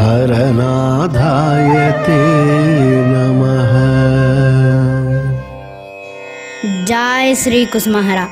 हरनाथाय ते नमः। जय श्री कुसुमहरा।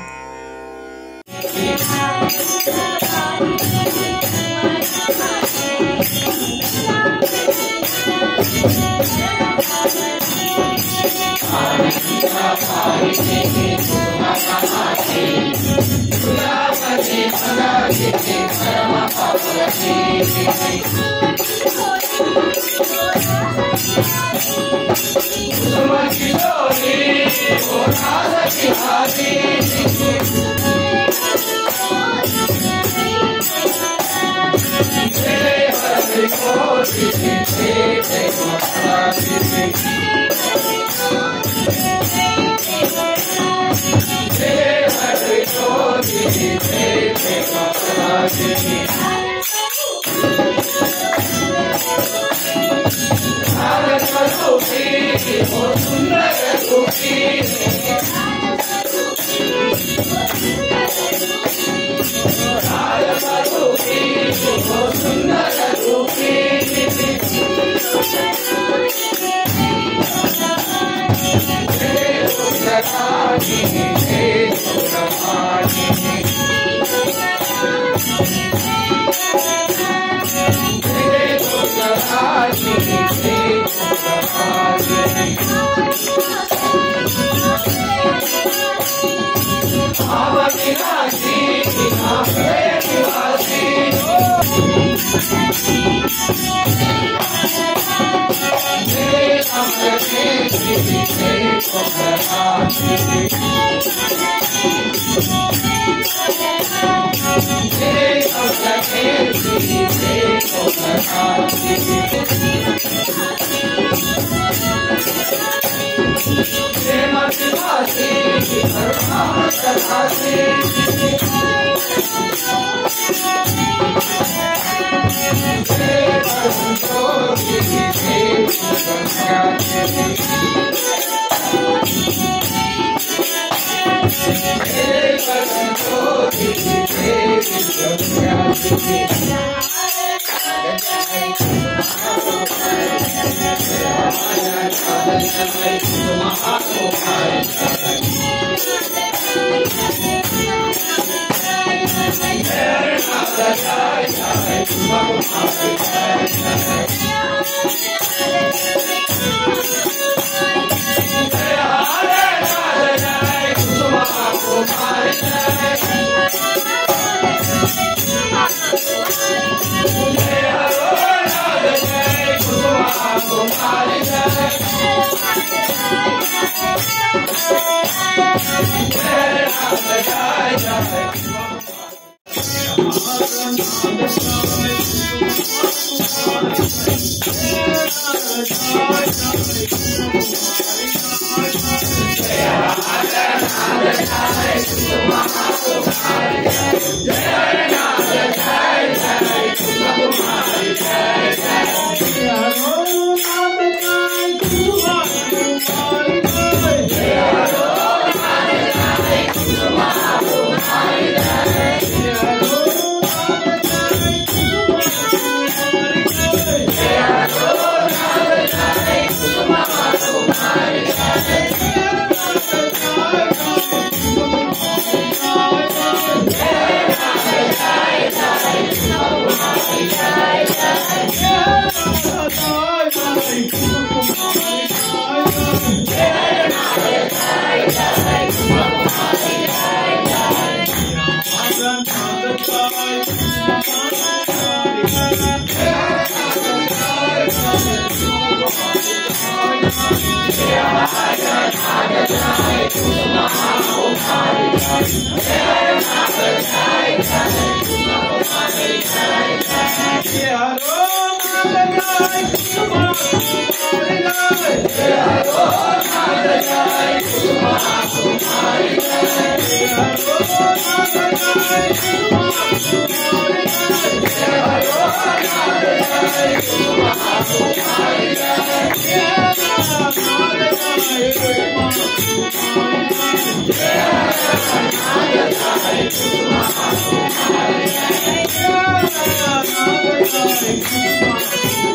Thank you.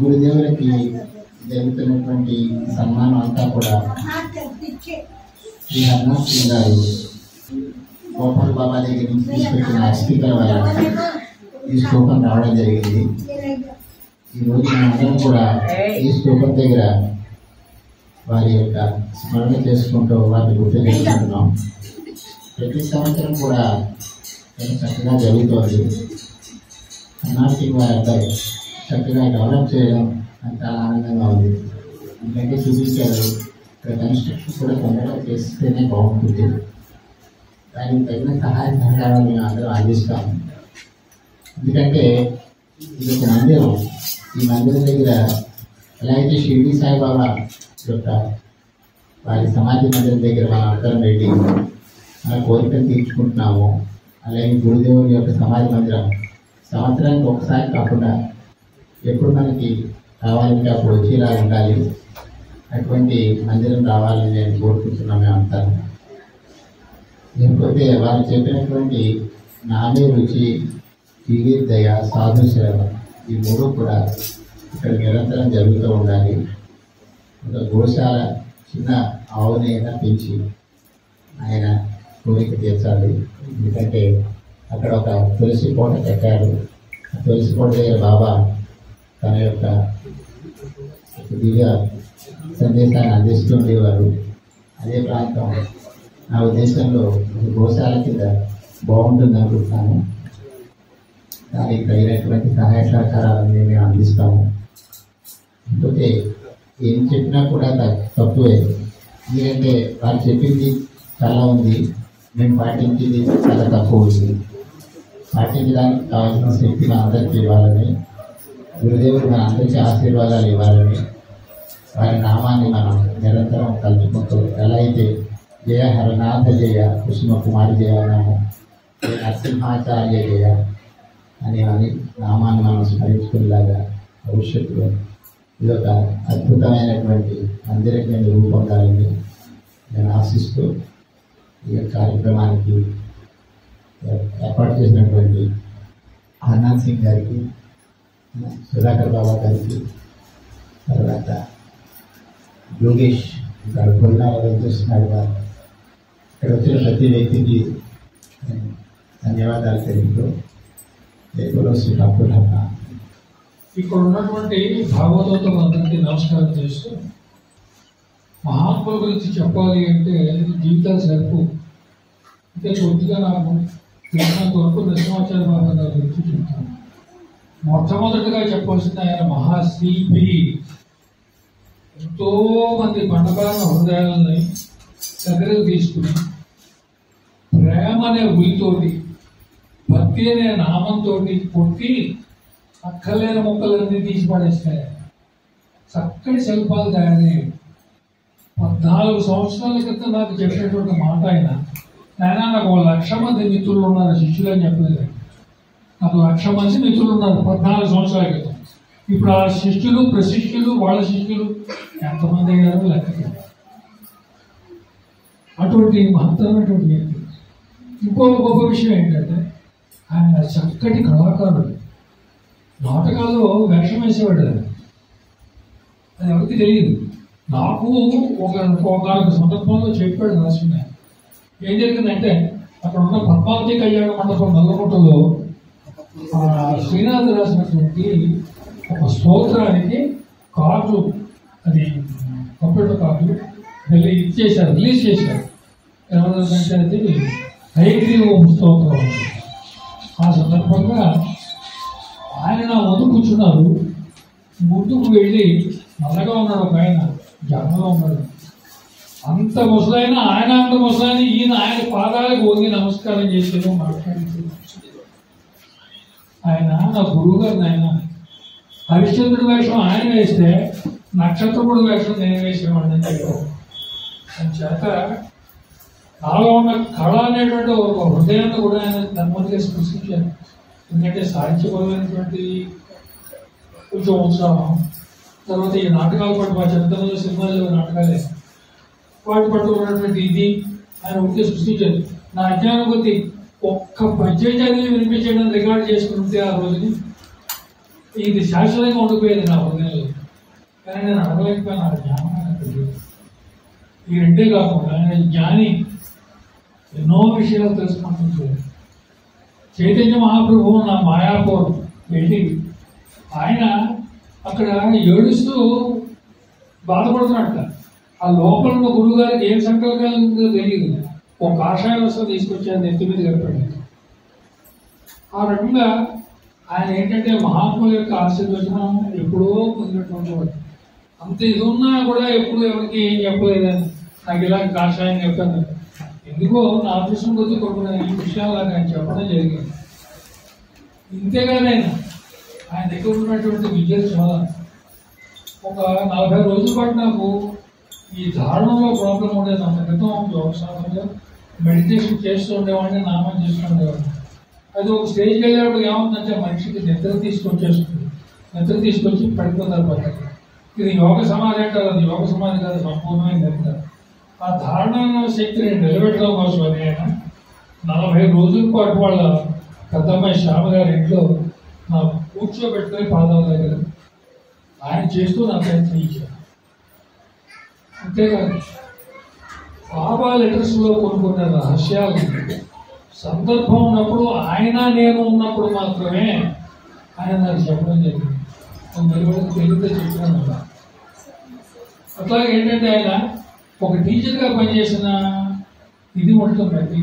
గురుదేవులకి జరుగుతున్నటువంటి సన్మానం అంతా కూడా శ్రీ హనుమాన్ సింగ్ గారు గోపాల్ బాబా దగ్గర నుంచి తీసుకొచ్చిన స్పీకర్ వల్ల ఈ శ్లోకం రావడం జరిగింది. ఈరోజు మనందరం కూడా ఈ శ్లోకం దగ్గర వారి యొక్క స్మరణ చేసుకుంటూ వారిని గుర్తు చేసుకుంటున్నాం. ప్రతి సంవత్సరం కూడా చక్కగా జరుగుతోంది. హనుమాన్ సింగ్ వారి అబ్బాయి చక్కగా డెవలప్ చేయడం నాకు చాలా ఆనందంగా ఉంది. ఎందుకంటే చూపించారు ఇక్కడ కన్స్ట్రక్షన్ కూడా తొందరగా చేస్తేనే బాగుంటుంది. దానికి తగిన సహాయ సహకారాలు మేము అందరం అందిస్తాము. ఎందుకంటే ఇది ఒక మందిరం. ఈ మందిరం దగ్గర ఎలా అయితే షిరిడి సాయిబాబా యొక్క వారి సమాధి మందిరం దగ్గర మనం అందరం వెళ్ళి మన కోరికలు తీర్చుకుంటున్నాము, అలాగే గురుదేవుని యొక్క సమాధి మందిరం సంవత్సరానికి ఒకసారి కాకుండా ఎప్పుడు మనకి రావాలంటే అప్పుడు వచ్చేలా ఉండాలి. అటువంటి మందిరం రావాలని నేను కోరుకుంటున్నాను. మేమంతా లేకపోతే వారు చెప్పినటువంటి నామే రుచి, టీవీ దయ, సాధు సేవ ఈ మూడు కూడా ఇక్కడ నిరంతరం జరుగుతూ ఉండాలి. ఒక గోశాల చిన్న ఆవునైనా పెంచి ఆయన కోరిక తీర్చాలి. ఎందుకంటే అక్కడ ఒక తులసి కోట కట్టారు. ఆ తులసి కోట దగ్గర బాబా తన యొక్క దివ్య సందేశాన్ని అందిస్తూ ఉండేవారు. అదే ప్రాంతం నా ఉద్దేశంలో గోశాల కింద బాగుంటుంది అనుకుంటున్నాను. దానికి తగినటువంటి సహాయ సహకారాలను మేము అందిస్తాము. లేకపోతే ఏం చెప్పినా కూడా తక్కువే. ఎందుకంటే వారు చెప్పింది చాలా ఉంది, మేము పాటించింది చాలా తక్కువ ఉంది. పాటించడానికి కావాల్సిన శక్తి మన అందరికీ ఇవ్వాలని, గురుదేవుడు మన అందరికీ ఆశీర్వాదాలు ఇవ్వాలని, వారి నామాన్ని మనం నిరంతరం కలుపుకుంటూ ఎలా అయితే జయ హరనాథ జయ కుసుమ కుమారి జయ నామం, నరసింహాచార్య జయ అని నామాన్ని మనం స్మరించుకునేలాగా భవిష్యత్తులో ఇది ఒక అద్భుతమైనటువంటి మందిరమైన రూపొందాలని నేను ఆశిస్తూ ఈ కార్యక్రమానికి ఏర్పాటు చేసినటువంటి హనుమాన్ సింగ్ గారికి, సుధాకర్ బాబా గారికి, తర్వాత యోగేష్ గారు, కొల్లాల వెంకటేశ్వర గారు, ఇక్కడ వచ్చిన ప్రతి వ్యక్తికి ధన్యవాదాలు తెలుపుతూ ఇక్కడ ఉన్నటువంటి భాగవతం అందరికీ నమస్కారం చేస్తూ, మహాత్ముల గురించి చెప్పాలి అంటే జీవితాలు సరిపో. ఇంకా కొద్దిగా నాకు తెలిసినంత వరకు నరసింహాచార్య బాబా గారి గురించి చెప్తాను. మొట్టమొదటిగా చెప్పాల్సింది ఆయన మహాశిల్పి. ఎంతో మంది పండబారిన హృదయాలని దగ్గరకు తీసుకుని ప్రేమ అనే ఉలితోటి, భక్తి అనే నామంతో కొట్టి అక్కలేని మొక్కలన్నీ తీసి పడేస్తాయి. చక్కటి శిల్పాలు తయారయ్యాయి. 14 సంవత్సరాల క్రితం నాకు చెప్పినటువంటి మాట ఆయన నాకు 1,00,000 మంది మిత్రులు ఉన్నారు, శిష్యులు అని చెప్పలేదు. నాకు 1,00,000 మంది మిత్రులు ఉన్నారు 14 సంవత్సరాల క్రితం. ఇప్పుడు ఆ శిష్యులు, ప్రశిష్యులు, వాళ్ళ శిష్యులు ఎంతమంది అయ్యారో లెక్క. అటువంటి మహత్తరమైనటువంటి వ్యక్తి. ఇంకో గొప్ప విషయం ఏంటంటే ఆయన చక్కటి కళాకారుడు. నాటకాల్లో వేషం వేసేవాడు. అది ఎవరికి తెలియదు. నాకు ఒక సందర్భంలో చెప్పాడు నరసింహ. ఏం జరిగిందంటే అక్కడ ఉన్న పద్మావతి కళ్యాణ మండపం నల్లగుట్టలో శ్రీనాథ్ రాసినటువంటి ఒక స్తోత్రానికి కార్డు, అది కంప్యూటర్ కార్డు వెళ్ళి ఇచ్చేశారు, రిలీజ్ చేశారు. ఏమన్నదంటే అది హైగ్రీవ స్తోత్రం. ఆ సందర్భంగా ఆయన నా ముందు కూర్చున్నారు. ముందుకు వెళ్ళి నల్లగా ఉన్నాడు ఒక ఆయన, జనంలో ఉన్నాడు. అంత ముసలైన ఆయన, అంత ముసలైన ఈయన ఆయన పాదాలకు వంగి నమస్కారం చేసేదో మాట్లాడింది. ఆయన నా గురువు గారు. ఆయన హరిశ్చంద్రుడి వేషం ఆయన వేస్తే నక్షత్రముడి వేషం నేను వేసేవాడిని చెప్పాను. అని చేత నాలో ఉన్న కళ అనేటువంటి ఒక హృదయాన్ని కూడా ఆయన నెమ్మదిగా స్పృశించారు. ఎందుకంటే సాహిత్యపరమైనటువంటి కొంచెం ఉత్సాహం, తర్వాత ఈ నాటకాల పట్టు మా చిన్నతనంలో సినిమాల్లో నాటకాలే వాటి పట్టు ఉన్నటువంటి ఇది ఆయన ఉంటే సృష్టించారు. నా అజ్ఞానం కొద్ది ఒక్క పద్యం చదివి వినిపించడం రికార్డు చేసుకుంటే ఆ రోజుని ఇది శాశ్వతంగా ఉండిపోయేది నా హృదయంలో. కానీ నేను అడగలేకపోయినా ఆ జ్ఞానం నాకు తెలియదు. ఈ రెండే కాకుండా ఆయన జ్ఞాని, ఎన్నో విషయాలు తెలుసుకుంటుంది. చైతన్య మహాప్రభువు నా మాయాపూర్ వెళ్ళి ఆయన అక్కడ ఏడుస్తూ బాధపడుతున్నట్ట. ఆ లోపల ఉన్న గురువు గారికి ఏం సంకల్పం ఉందో తెలియదు. ఒక కాషాయ వస్త్రం తీసుకొచ్చారు, నెత్తి మీద కప్పాడు. ఆ రకంగా ఆయన ఏంటంటే మహాత్ముల యొక్క ఆశీర్వచనం ఎప్పుడో పొందినటువంటి వాడు. అంత ఇది ఉన్నా కూడా ఎప్పుడు ఎవరికి ఏం చెప్పలేదని నాకు ఇలా కాషాయం చెప్పాను. ఎందుకో నా అదృష్టం కొద్ది కొడుకున్న ఈ విషయాలు ఆయన చెప్పడం జరిగింది. ఇంతేగానే ఆయన దగ్గర ఉన్నటువంటి విద్యలు చాలా. ఒక 40 రోజుల పాటు నాకు ఈ ధారణలో ప్రాబ్లం ఉండేది. అంత క్రితం యోగ సాధనలో మెడిటేషన్ చేస్తూ ఉండేవాడిని, నామం చేస్తూ ఉండేవాడిని. అది ఒక స్టేజ్కి వెళ్ళేప్పుడు ఏమవుతుందంటే మనిషికి నిద్ర తీసుకొచ్చేస్తుంది. నిద్ర తీసుకొచ్చి పడిపోతారు పక్కన. ఇది యోగ సమాధి అంటారు. అది యోగ సమాధి కాదు, సంపూర్ణమైన నిద్ర. ఆ ధారణ శక్తిని నిలబెట్టడం కోసం అని ఆయన 40 రోజుల పాటు వాళ్ళ పెద్దమ్మాయి శ్యామ గారి ఇంట్లో నా కూర్చోబెట్టుకుని పాదాల దగ్గర ఆయన చేస్తూ నా ప్రయత్నం ఇచ్చారు. అంతేకాదు బాబా లెటర్స్లో కొన్ని రహస్యాలు సందర్భం ఉన్నప్పుడు ఆయన నేను ఉన్నప్పుడు మాత్రమే ఆయన నాకు చెప్పడం జరిగింది. మరివరకు తెలివితో చెప్పినాను. అట్లాగే ఏంటంటే ఆయన ఒక టీచర్గా పనిచేసిన ఇది ఉంటుందండి.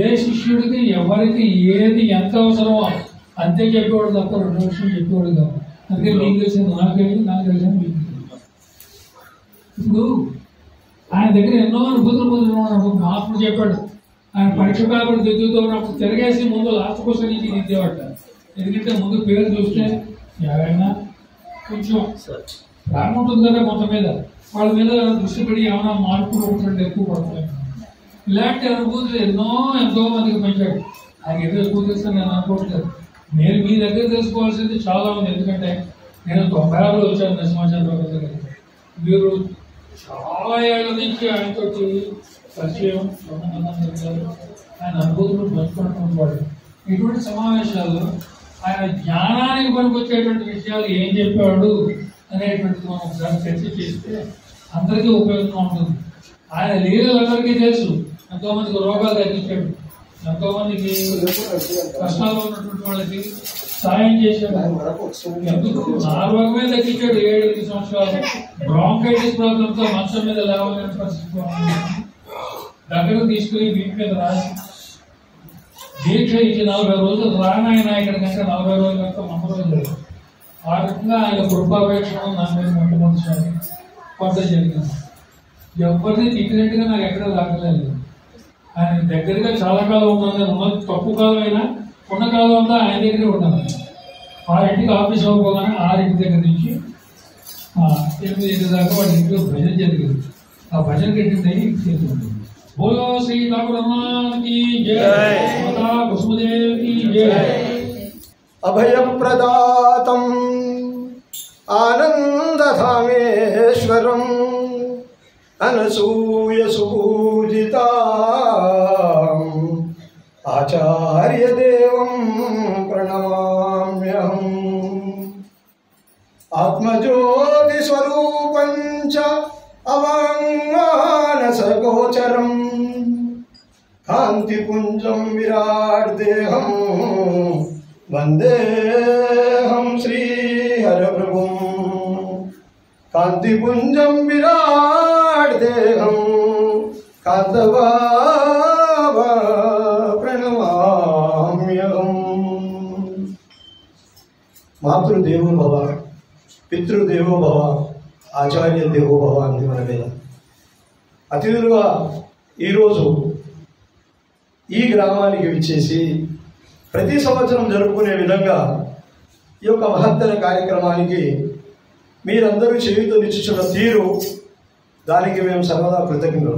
ఏ శిష్యుడికి ఎవరికి ఏది ఎంత అవసరమో అంతే చెప్పేవాడు తప్ప 2 విషయం చెప్పేవాడు కాదు. అందుకే మీకు తెలిసింది నాకు తెలియదు, నాకు తెలిసింది మీకు. ఇప్పుడు ఆయన దగ్గర ఎన్నో అనుభూతులు పొందిన మహాత్ముడు చెప్పాడు. ఆయన పరీక్ష పేపర్ దిద్దుతో ఉన్నప్పుడు తిరగేసి ముందు లాస్ట్ క్వశ్చన్ నుంచి దిద్దేవాట. ఎందుకంటే ముందు పేరు చూస్తే ఎవరైనా కొంచెం ప్రేమ ఉంటుంది కదా కొంత మీద, వాళ్ళ మీద దృష్టి పెట్టి ఏమైనా మార్పులు ఒకటి ఎక్కువ పడతాయి. ఇలాంటి అనుభూతులు ఎంతో మందికి పెంచాడు. ఆయన ఏదో ఎక్కువ తెలుస్తాను నేను అనుకోవట్లేదు. నేను మీ దగ్గర తెలుసుకోవాల్సింది చాలా ఉంది. ఎందుకంటే నేను 96లో వచ్చాను నరసింహాచార్య దగ్గర. మీరు చాలా ఏళ్ళ నుంచి ఆయనతో పరిచయం, ఆయన అనుభూతులు పంచుకుంటున్న వాడు. ఇటువంటి సమావేశాల్లో ఆయన జ్ఞానానికి పనికొచ్చేటువంటి విషయాలు ఏం చెప్పాడు అనేటువంటిది మనం ఒకసారి చర్చ చేస్తే అందరికీ ఉపయోగంగా ఉంటుంది. ఆయన లీలలు అందరికీ తెలుసు. ఎంతోమందికి రోగాలు తగ్గించాడు, ఎంతోమందికి కష్టాల్లో ఉన్నటువంటి వాళ్ళకి సాయం చేశాడు. ఎందుకు నా రోగమే తగ్గించాడు. 7-8 సంవత్సరాలు బ్రాంకైటిస్ ప్రాబ్లంతో మంచం మీద లేవలేని పరిస్థితి దగ్గర తీసుకుని వీటి మీద రాసి దీక్ష ఇచ్చి 40 రోజులు రానాయన ఇక్కడ కనుక 40 రోజుల కనుక 100 రోజులు. ఆ రకంగా ఆయన కృపాపేక్షను నా మీద మొట్టమొదటిసారి పడ్డ జరిగింది. ఎవరిని తిట్టినట్టుగా నాకు ఎక్కడ దాకలేదు. ఆయన దగ్గరగా చాలా కాలం ఉన్నాను. ఉన్న తక్కువ కాలం అయినా ఉన్న కాలం అంతా ఆయన దగ్గరే ఉన్నాను. 6ంటికి ఆఫీస్ అవ్వగానే 6 దగ్గర నుంచి 8 దాకా వాడి ఇంట్లో భజన జరిగింది. ఆ భజన కట్టింది చేస్తుంది. बोलो श्री ठाकुर हनुमान की जय, माता वसुदेव की जय। अभय प्रदातम आनंद धामेश्वरम अनसूय सुपूजिता आचार्य देवं प्रणमाम्यहम्। आत्मज्योति स्वरूपं च సగోచరం కాంతిపుంజం విరాట్ దేహం వందేహం శ్రీహరప్రభుం కాంతిపుంజం విరాట్ దేహం కాంతబాబా ప్రణమామ్యహం. మాతృదేవో భవ, పితృదేవో భవ, ఆచార్య దేవో భవ అంది మన మీద. అతిథులుగా ఈరోజు ఈ గ్రామానికి విచ్చేసి ప్రతి సంవత్సరం జరుపుకునే విధంగా ఈ యొక్క మహత్తర కార్యక్రమానికి మీరందరూ చేయూతనిచ్చుచున్న తీరు, దానికి మేము సర్వదా కృతజ్ఞులు.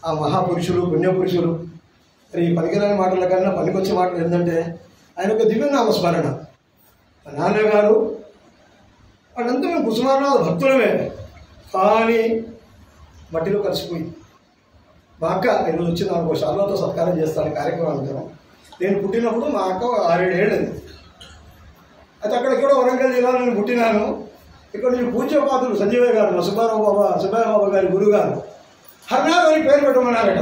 ఆ మహాపురుషులు, పుణ్యపురుషులు, మరి ఈ పనికిరాని మాటల కన్నా పనికొచ్చే మాటలు ఏంటంటే ఆయన యొక్క దివ్యనామస్మరణ. మా నాన్నగారు వాళ్ళంతా మేము కుసుమారావు భక్తులమే, కానీ మట్టిలో కలిసిపోయి మా అక్క ఈరోజు వచ్చింది అనుకో శాలతో సత్కారం చేస్తాను కార్యక్రమం అంటాం. నేను పుట్టినప్పుడు మా అక్క 6-7 ఏళ్ళది. అయితే అక్కడ కూడా వరంగల్ జిల్లాలో నేను పుట్టినాను. ఇక్కడ నుంచి పూజ్యపాత్రులు సంజీవయ్య గారు, మా సుబ్బారావు బాబా గారి గురుగారు హర్నాథ్ అని పేరు పెట్టమన్నారట.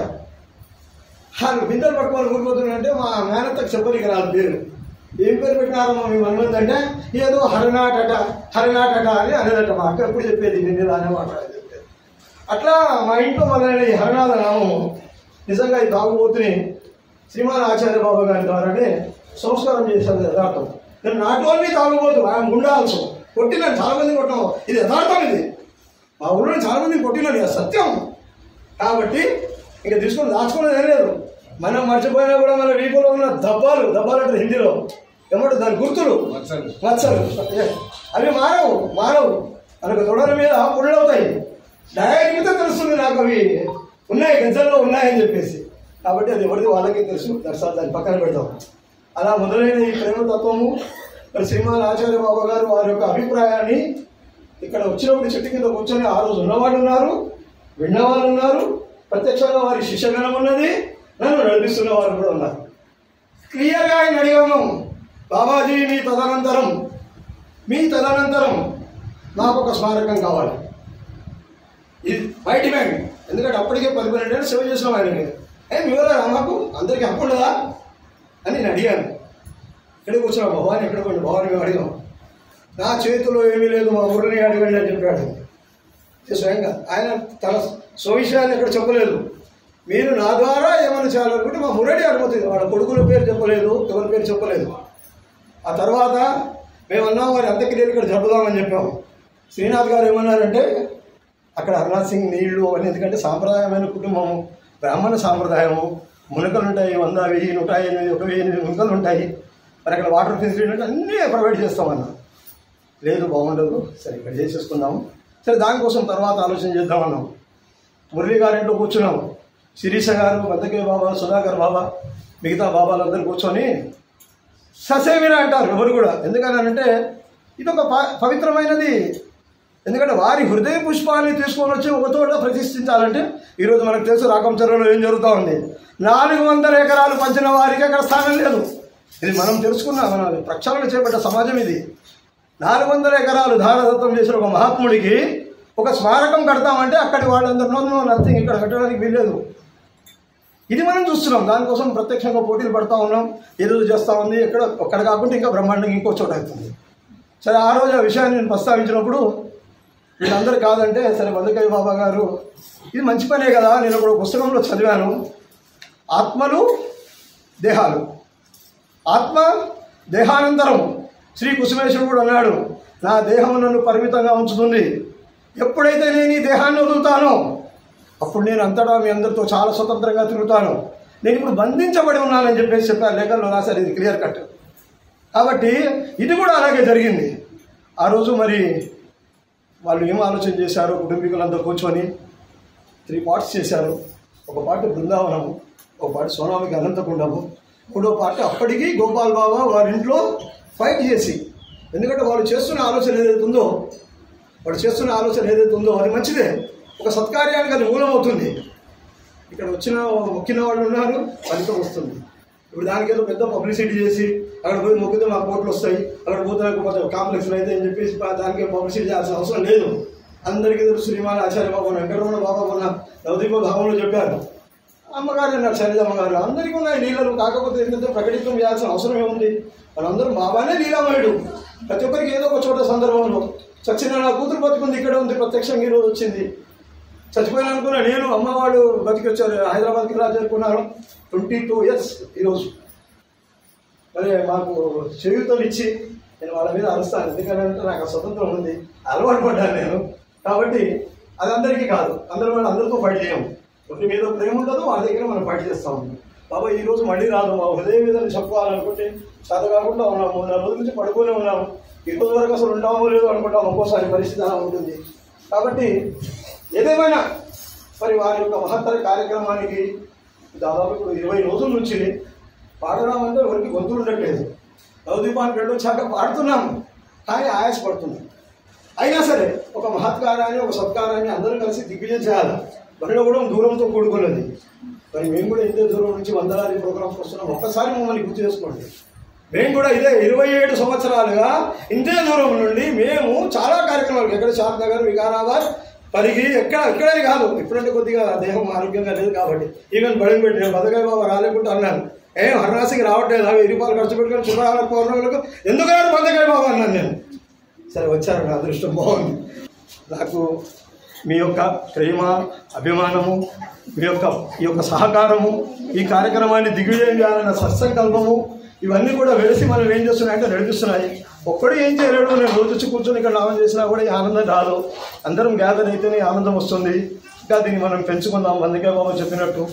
బిందెలు పట్టుకొని ఊరిపోతున్నాడంటే మా మేనత్తకు చెప్పనికి రాదు పేరు. ఏం పేరు పెట్టినారమ్మా మేము అన్నదంటే ఏదో హరినాటట అని అనేదట. మా అక్క ఎప్పుడు చెప్పేది నిన్న అనే మాట్లాడేది చెప్పేది. అట్లా మా ఇంట్లో మొదలైన ఈ హరినాథ నామము నిజంగా ఈ తాగుబోతుని శ్రీమాన్ ఆచార్య బాబా గారి ద్వారానే సంస్కారం చేశాను. యథార్థం. నేను నాట్ ఓన్లీ తాగుబోతు, ఆయన గుండాల్సి కొట్టినాను, చాలా మంది కొట్టాము. ఇది యథార్థం. ఇది మా ఊళ్ళో చాలా మందిని కొట్టినాను, ఇది సత్యం. కాబట్టి ఇంకా తీసుకొని దాచుకునేది ఏం లేదు. మనం మర్చిపోయినా కూడా మన వీపులో ఉన్న దబ్బాలు అంటే హిందీలో ఏమంటారు దాని గుర్తులు, మచ్చలు, అవి మారవు. మనకు తొడల మీద పుళ్ళు అవుతాయి. డైరెక్ట్గా తెలుస్తుంది నాకు అవి ఉన్నాయి, గజ్జల్లో ఉన్నాయని చెప్పేసి. కాబట్టి అది ఎవరిది వాళ్ళకి తెలుసు. దర్శనం దాన్ని పక్కన పెడతాం. అలా మొదలైన ఈ ప్రేమతత్వము మరి శ్రీమాన్ ఆచార్య బాబా గారు వారి యొక్క అభిప్రాయాన్ని ఇక్కడ వచ్చినప్పుడు చెట్టు కింద కూర్చొని ఆ రోజు ఉన్నవాళ్ళు ఉన్నారు, విన్నవాళ్ళు ఉన్నారు, ప్రత్యక్షంగా వారి శిష్యగణం ఉన్నది, నన్ను నడిపిస్తున్న వారు కూడా ఉన్నారు. క్లియర్గా ఆయన అడిగాము, బాబాజీ మీ తదనంతరం నాకు ఒక స్మారకం కావాలి. ఇది మై డిమాండ్. ఎందుకంటే అప్పటికే 10-12 ఏళ్ళు సేవ చేసినాం ఆయనకి. మిగతా మాకు అందరికీ హక్కు ఉండదా అని నేను అడిగాను. ఇక్కడే కూర్చున్నా, భవాని ఎక్కడ పోయింది, భవాని అడిగాం. నా చేతిలో ఏమీ లేదు, మా ఊరిని అడగండి అని చెప్పాడు. స్వయంగా ఆయన తన స్వవిషయాన్ని ఎక్కడ చెప్పలేదు. మీరు నా ద్వారా ఏమైనా చేయాలనుకుంటే మా మురడి అనుమతి, వాళ్ళ కొడుకుల పేరు చెప్పలేదు, ఎవరి పేరు చెప్పలేదు. ఆ తర్వాత మేమన్నాం వారి అంత్యక్రియలు ఇక్కడ జరుపుదామని చెప్పాము. శ్రీనాథ్ గారు ఏమన్నారంటే అక్కడ హర్నాథ్ సింగ్ నీళ్లు అవన్నీ, ఎందుకంటే సాంప్రదాయమైన కుటుంబము, బ్రాహ్మణ సాంప్రదాయము, మునకలు ఉంటాయి, 100, 1000, 108, 1008 మునకలు ఉంటాయి. మరి అక్కడ వాటర్ ఫెసిలిటీ ఉంటే అన్నీ ప్రొవైడ్ చేస్తామన్నా. లేదు బాగుండదు, సరే ఇక్కడ చేసేసుకుందాము, సరే దానికోసం తర్వాత ఆలోచన చేద్దామన్నాం. మురళి గారింట్లో కూర్చున్నాం. శిరీష గారు, బద్దకే బాబా, సుధాకర్ బాబా, మిగతా బాబాలందరూ కూర్చొని ససేమిరా అంటారు ఎవరు కూడా. ఎందుకనంటే ఇది ఒక పవిత్రమైనది. ఎందుకంటే వారి హృదయ పుష్పాన్ని తీసుకొని వచ్చి ఒక చోట ప్రతిష్ఠించాలంటే ఈరోజు మనకు తెలుసు రాకంచర్లో ఏం జరుగుతూ ఉంది. 400 ఎకరాలు పంచిన వారికి అక్కడ స్థానం లేదు. ఇది మనం తెలుసుకున్న, మన ప్రక్షాళన చేపట్టే సమాజం ఇది. 400 ఎకరాలు ధారదత్తం చేసిన ఒక మహాత్ముడికి ఒక స్మారకం కడతామంటే అక్కడి వాళ్ళందరూ నథింగ్, ఇక్కడ కట్టడానికి వీల్లేదు. ఇది మనం చూస్తున్నాం. దానికోసం ప్రత్యక్షంగా పోటీలు పడతా ఉన్నాం. ఈరోజు చేస్తూ ఉంది. ఒక్కడ కాకుండా ఇంకా బ్రహ్మాండంగా ఇంకో చోట అవుతుంది. సరే ఆ రోజు ఆ విషయాన్ని నేను ప్రస్తావించినప్పుడు వీళ్ళందరూ కాదంటే, సరే బద్దకయ్య బాబా గారు ఇది మంచి పనే కదా, నేను ఒక పుస్తకంలో చదివాను, ఆత్మలు దేహాలు, ఆత్మ దేహానంతరం. శ్రీ కుసుమేశ్వరుడు అన్నాడు, నా దేహం నన్ను పరిమితంగా ఉంచుతుంది, ఎప్పుడైతే నేను ఈ దేహాన్ని వదులుతానో అప్పుడు నేను అంతటా మీ అందరితో చాలా స్వతంత్రంగా తిరుగుతాను. నేను ఇప్పుడు బంధించబడి ఉన్నానని చెప్పేసి చెప్పారు, లేఖల్లో రాశారు. ఇది క్లియర్ కట్. కాబట్టి ఇది కూడా అలాగే జరిగింది. ఆ రోజు మరి వాళ్ళు ఏం ఆలోచన చేశారు, కుటుంబీకులంతా కూర్చొని 3 పార్ట్స్ చేశారు. ఒక పార్ట్ బృందావనము, ఒక పార్ట్ సోనామికి అనంతకుండము, 3వ పార్ట్ అప్పటికి గోపాల్ బాబా వారింట్లో ఫైట్ చేసి, ఎందుకంటే వాళ్ళు చేస్తున్న ఆలోచన ఏదైతే ఉందో అది మంచిదే, ఒక సత్కార్యానికి అది మూలమవుతుంది. ఇక్కడ మొక్కిన వాళ్ళు ఉన్నారు, ఫలితం వస్తుంది. ఇప్పుడు దానికి ఏదో పెద్ద పబ్లిసిటీ చేసి అక్కడ పోయి మొక్కితే మాకు కోట్లు వస్తాయి, అక్కడ పోతే నాకు కొంచెం కాంప్లెక్స్లు అయితే అని చెప్పేసి దానికి పబ్లిసిటీ చేయాల్సిన అవసరం లేదు. అందరికీ తెలుసు శ్రీమాన్ ఆచార్య బాబు వెంకటరమణ బాబా మొన్న నవదీప భావంలో చెప్పారు. అమ్మగారు అన్నారు శైలజమ్మ గారు, అందరికీ ఉన్నాయి లీలలు, కాకపోతే ఏంటంటే ప్రకటితం చేయాల్సిన అవసరం ఏముంది? మనందరూ బాబానే లీలామయుడు. ప్రతి ఒక్కరికి ఏదో ఒక చోట సందర్భంలో చచ్చిన నా కూతురు బతుకుంది, ఇక్కడ ఉంది, ప్రత్యక్షంగా ఈరోజు వచ్చింది. చచ్చిపోయిన అనుకున్నా నేను, అమ్మవాడు బతికి వచ్చారు, హైదరాబాద్కి రా చేరుకున్నాను. 22 years ఈరోజు. మరి మాకు చేయూతలు ఇచ్చి నేను వాళ్ళ మీద అరుస్తాను, ఎందుకంటే నాకు స్వతంత్రం ఉంది, అలవాటు పడ్డాను నేను. కాబట్టి అది అందరికీ కాదు, అందరితో ఫైట్ చేయము. ఒకటి మీద ప్రేమ ఉండదు, వాళ్ళ దగ్గర మనం ఫైట్ చేస్తూ ఉంటాం. బాబా ఈరోజు మళ్ళీ రాదు, మా హృదయం మీద చెప్పుకోవాలనుకుంటే చేత కాకుండా ఉన్నాము. 3 రోజుల నుంచి పడుకునే ఉన్నాము. ఈ రోజు వరకు అసలు ఉంటామో లేదో అనుకుంటాం, ఒక్కోసారి పరిస్థితి అలా ఉంటుంది. కాబట్టి ఏదేమైనా మరి వారి యొక్క మహత్తర కార్యక్రమానికి దాదాపు ఇప్పుడు 20 రోజుల నుంచి పాడడం అంటే ఎవరికి గొంతులు ఉండట్లేదు. నవదీపానికి వెళ్ళొచ్చాక పాడుతున్నాము, కానీ ఆయాసపడుతున్నాం. అయినా సరే ఒక మహత్కారాన్ని, ఒక సత్కారాన్ని అందరూ కలిసి దిగ్విజయం చేయాలి. మనలో కూడా దూరంతో కూడుకున్నది. మరి మేము కూడా ఇంతే దూరం నుంచి వందలాది ప్రోగ్రామ్స్ వస్తున్నాం. ఒక్కసారి మమ్మల్ని గుర్తు చేసుకోండి. మేము కూడా ఇదే 27 సంవత్సరాలుగా ఇంతే దూరం నుండి మేము చాలా కార్యక్రమాలు, ఎక్కడ షాద్నగర్, వికారాబాద్, పరిగి, ఎక్కడని కాదు. ఇప్పుడంటే కొద్దిగా దేహం ఆరోగ్యంగా లేదు కాబట్టి ఈవెన్ బడిని పెట్టి నేను బతకాయ బాబా రాలేకుంటూ అన్నాను. హర్నాసికి రావట్లేదు, 1000 రూపాయలు ఖర్చు పెట్టుకొని శుభ్రాలకు పౌర్ణములకు ఎందుకన్నారు బతకాయ బాబా అన్నాను నేను. సరే వచ్చారు, నా అదృష్టం బాగుంది. నాకు మీ యొక్క ప్రేమ, అభిమానము, మీ యొక్క సహకారము, ఈ కార్యక్రమాన్ని దిగ్విజయం చేయాలన్న సత్సంకల్పము, ఇవన్నీ కూడా వెలిసి మనం ఏం చేస్తున్నాయంటే నడిపిస్తున్నాయి. ఒక్కడు ఏం చేయలేడు. నేను రోజు వచ్చి కూర్చొని ఇక్కడ నామం చేసినా కూడా ఈ ఆనందం రాదు. అందరం గ్యాదర్ అయితేనే ఆనందం వస్తుంది. ఇంకా దీన్ని మనం పెంచుకుందాం. అందుకే బాబా చెప్పినట్టు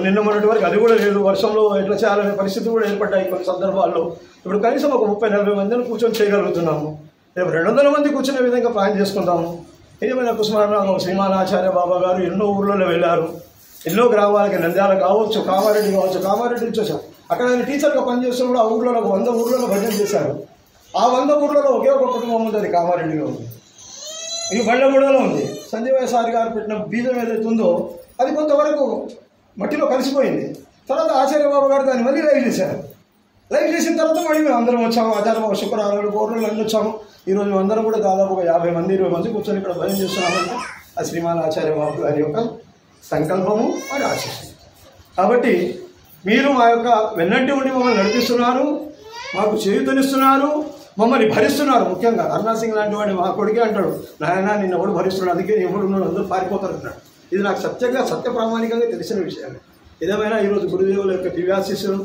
నిన్న మొన్నటి వరకు అది కూడా లేదు. వర్షంలో ఎట్లా చేయాలనే పరిస్థితి కూడా ఏర్పడ్డాయి కొన్ని సందర్భాల్లో. ఇప్పుడు కనీసం ఒక 30-40 మందిని కూర్చొని చేయగలుగుతున్నాము. రేపు 200 మంది కూర్చునే విధంగా ప్లాన్ చేసుకుందాము. ఏమైనా కుసుమారావు శ్రీమాన్ ఆచార్య బాబా గారు ఎన్నో ఊర్లలో వెళ్ళారు. ఎన్నో గ్రామాలకి, నంద్యాల కావచ్చు, కామారెడ్డి కావచ్చు, కామారెడ్డి నుంచి వచ్చారు. అక్కడ ఆయన టీచర్గా పనిచేస్తున్నప్పుడు ఆ ఊర్లో 100 ఊర్లలో భజన చేశారు. ఆ 100 ఊర్లలో ఒకే ఒక కుటుంబం ఉంది, అది కామారెడ్డిలో ఉంది. ఇది బండ్లగూడలో ఉంది. సంజయ్ సార్ గారు పెట్టిన బీజం ఏదైతే ఉందో అది కొంతవరకు మట్టిలో కలిసిపోయింది. తర్వాత ఆచార్య బాబా గారు దాన్ని మళ్ళీ లైవ్ చేశారు. లైవ్ చేసిన తర్వాత మళ్ళీ మేము అందరం వచ్చాము. ఆచార్య బాబా శుక్రవారాలు, పౌర్ణములు అన్నీ వచ్చాము. ఈరోజు అందరం కూడా దాదాపు ఒక 50 మంది 20 మంది కూర్చొని ఇక్కడ భజన చేస్తున్నామంటే ఆ శ్రీమాన్ ఆచార్య బాబు గారి యొక్క సంకల్పము, వారి ఆశీస్సు. కాబట్టి మీరు మా యొక్క వెన్నంటి ఉండి మమ్మల్ని నడిపిస్తున్నారు, మాకు చేయూతనిస్తున్నారు, మమ్మల్ని భరిస్తున్నారు. ముఖ్యంగా అరుణా సింగ్ లాంటి వాడు మా కొడుకే అంటాడు, నాయన నిన్న ఎవడు భరిస్తున్నాడు, అందుకే ఎవడు ఉన్నాడు, అందరూ పారిపోతారు అంటున్నాడు. ఇది నాకు సత్య ప్రామాణికంగా తెలిసిన విషయాలు. ఏదేమైనా ఈరోజు గురుదేవుల యొక్క దివ్యాశీస్సులు